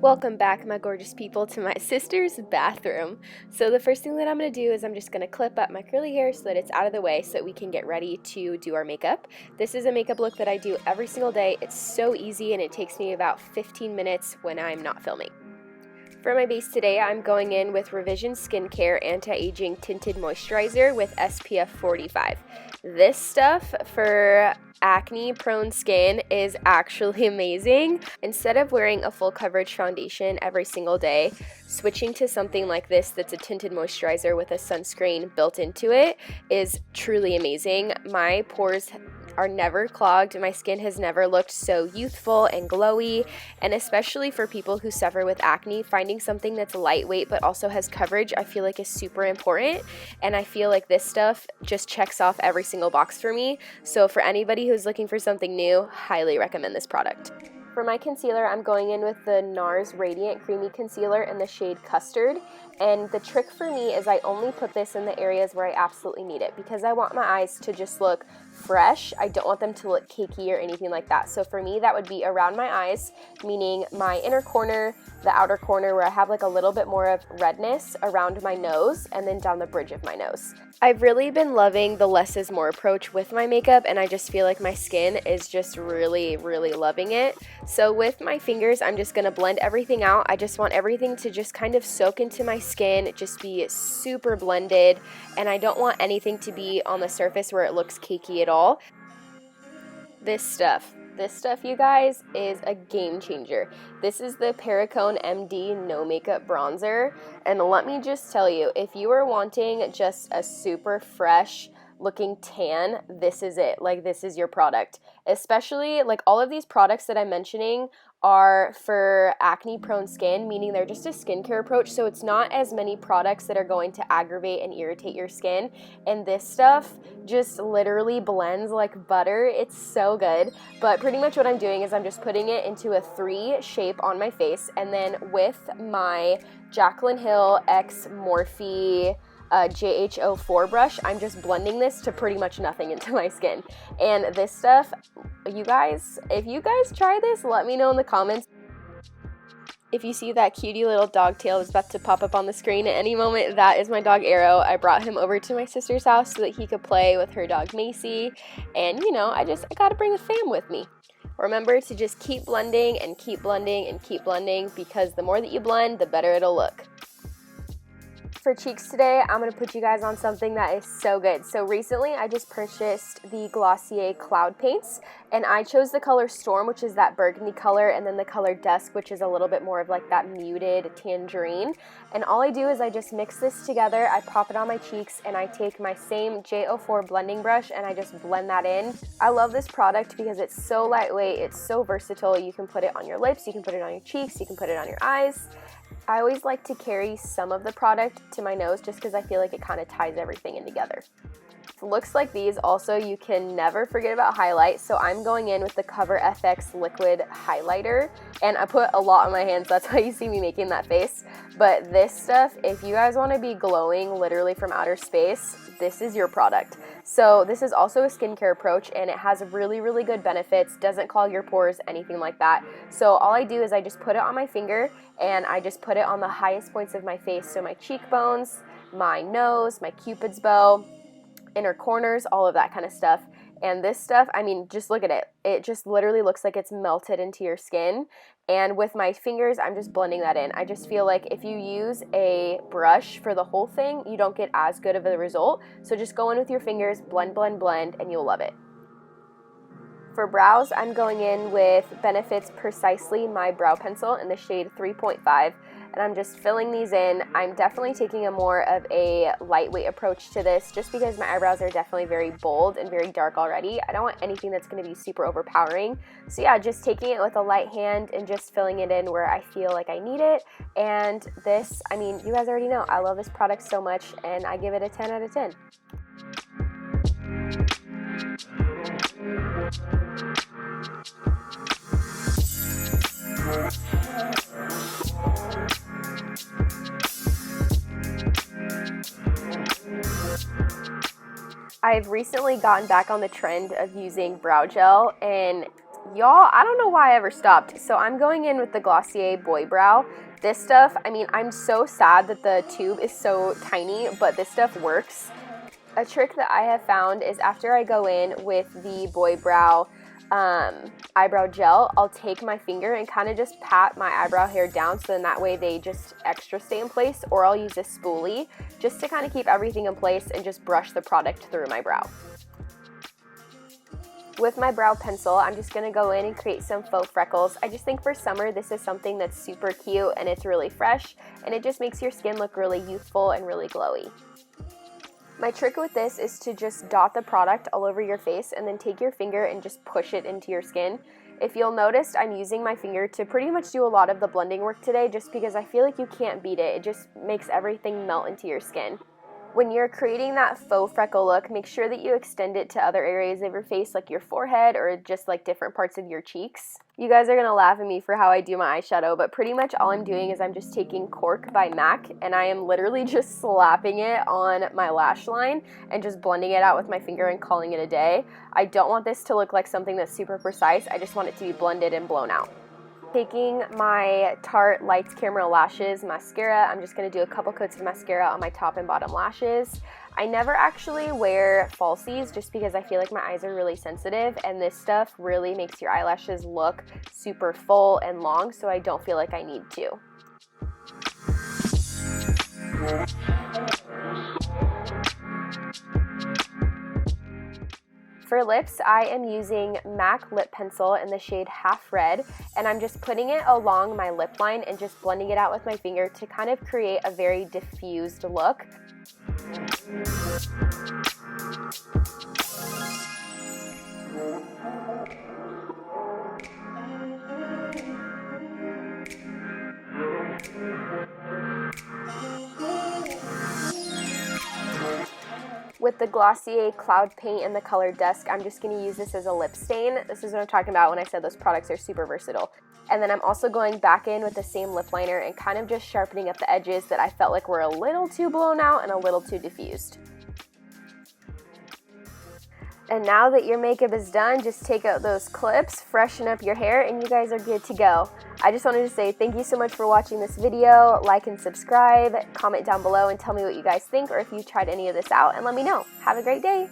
Welcome back, my gorgeous people, to my sister's bathroom. So the first thing that I'm going to do is I'm just going to clip up my curly hair so that it's out of the way so that we can get ready to do our makeup. This is a makeup look that I do every single day. It's so easy and it takes me about 15 minutes when I'm not filming. For my base today, I'm going in with Revision Skincare Anti-Aging Tinted Moisturizer with SPF 45. This stuff for acne-prone skin is actually amazing. Instead of wearing a full coverage foundation every single day, switching to something like this that's a tinted moisturizer with a sunscreen built into it is truly amazing. My pores are never clogged. My skin has never looked so youthful and glowy, and especially for people who suffer with acne, finding something that's lightweight but also has coverage I feel like is super important, and I feel like this stuff just checks off every single box for me. So for anybody who's looking for something new, highly recommend this product. For my concealer, I'm going in with the NARS Radiant Creamy Concealer in the shade Custard, and the trick for me is I only put this in the areas where I absolutely need it because I want my eyes to just look fresh. I don't want them to look cakey or anything like that. So for me, that would be around my eyes, meaning my inner corner, the outer corner where I have like a little bit more of redness around my nose, and then down the bridge of my nose. I've really been loving the less is more approach with my makeup, and I just feel like my skin is just really loving it. So with my fingers, I'm just going to blend everything out. I just want everything to just kind of soak into my skin, just be super blended, and I don't want anything to be on the surface where it looks cakey at all. This stuff, you guys, is a game changer. This is the PERRICONE MD No Makeup Bronzer, and let me just tell you, if you are wanting just a super fresh looking tan, this is it. Like, this is your product. Especially, like, all of these products that I'm mentioning are for acne prone skin, meaning they're just a skincare approach, so it's not as many products that are going to aggravate and irritate your skin, and this stuff just literally blends like butter. It's so good. But pretty much what I'm doing is I'm just putting it into a 3 shape on my face, and then with my Jaclyn Hill X Morphe JH04 brush, I'm just blending this to pretty much nothing into my skin. And this stuff, you guys, if you guys try this, let me know in the comments. If you see that cutie little dog tail is about to pop up on the screen at any moment, that is my dog Arrow. I brought him over to my sister's house so that he could play with her dog Macy, and you know, I gotta bring the fam with me. Remember to just keep blending and keep blending and keep blending, because the more that you blend, the better it'll look. For cheeks today, I'm going to put you guys on something that is so good. So recently I just purchased the Glossier Cloud Paints, and I chose the color Storm, which is that burgundy color, and then the color Dusk, which is a little bit more of like that muted tangerine. And all I do is I just mix this together, I pop it on my cheeks, and I take my same J04 blending brush and I just blend that in. I love this product because it's so lightweight, it's so versatile. You can put it on your lips, you can put it on your cheeks, you can put it on your eyes. I always like to carry some of the product to my nose just because I feel like it kind of ties everything in together. Looks like these also, you can never forget about highlight, so I'm going in with the Cover FX Liquid Highlighter, and I put a lot on my hands, that's why you see me making that face. But this stuff, if you guys want to be glowing literally from outer space, this is your product. So this is also a skincare approach, and it has really good benefits, doesn't clog your pores, anything like that. So all I do is I just put it on my finger, and I just put it on the highest points of my face, so my cheekbones, my nose, my cupid's bow, inner corners, all of that kind of stuff. And this stuff, I mean, just look at it. It just literally looks like it's melted into your skin. And with my fingers, I'm just blending that in. I just feel like if you use a brush for the whole thing, you don't get as good of a result. So just go in with your fingers, blend, and you'll love it. For brows, I'm going in with Benefit's Precisely My Brow Pencil in the shade 3.5. And I'm just filling these in. I'm definitely taking a more of a lightweight approach to this just because my eyebrows are definitely very bold and very dark already. I don't want anything that's going to be super overpowering. So yeah, just taking it with a light hand and just filling it in where I feel like I need it. And this, I mean, you guys already know, I love this product so much, and I give it a 10 out of 10. I've recently gotten back on the trend of using brow gel, and y'all, I don't know why I ever stopped. So I'm going in with the Glossier Boy Brow. This stuff, I mean, I'm so sad that the tube is so tiny, but this stuff works. A trick that I have found is after I go in with the Boy Brow eyebrow gel, I'll take my finger and kind of just pat my eyebrow hair down, so then that way they just extra stay in place, or I'll use a spoolie just to kind of keep everything in place and just brush the product through my brow. With my brow pencil, I'm just going to go in and create some faux freckles. I just think for summer this is something that's super cute and it's really fresh, and it just makes your skin look really youthful and really glowy. My trick with this is to just dot the product all over your face and then take your finger and just push it into your skin. If you'll notice, I'm using my finger to pretty much do a lot of the blending work today just because I feel like you can't beat it. It just makes everything melt into your skin. When you're creating that faux freckle look, make sure that you extend it to other areas of your face, like your forehead or just like different parts of your cheeks. You guys are gonna laugh at me for how I do my eyeshadow, but pretty much all I'm doing is I'm just taking Cork by MAC and I am literally just slapping it on my lash line and just blending it out with my finger and calling it a day. I don't want this to look like something that's super precise. I just want it to be blended and blown out. Taking my Tarte Lights Camera Lashes mascara, I'm just going to do a couple coats of mascara on my top and bottom lashes. I never actually wear falsies just because I feel like my eyes are really sensitive, and this stuff really makes your eyelashes look super full and long, so I don't feel like I need to. For lips, I am using MAC lip pencil in the shade Half Red, and I'm just putting it along my lip line and just blending it out with my finger to kind of create a very diffused look. With the Glossier Cloud Paint in the color Dusk, I'm just going to use this as a lip stain. This is what I'm talking about when I said those products are super versatile. And then I'm also going back in with the same lip liner and kind of just sharpening up the edges that I felt like were a little too blown out and a little too diffused. And now that your makeup is done, just take out those clips, freshen up your hair, and you guys are good to go. I just wanted to say thank you so much for watching this video. Like and subscribe, comment down below and tell me what you guys think or if you tried any of this out, and let me know. Have a great day.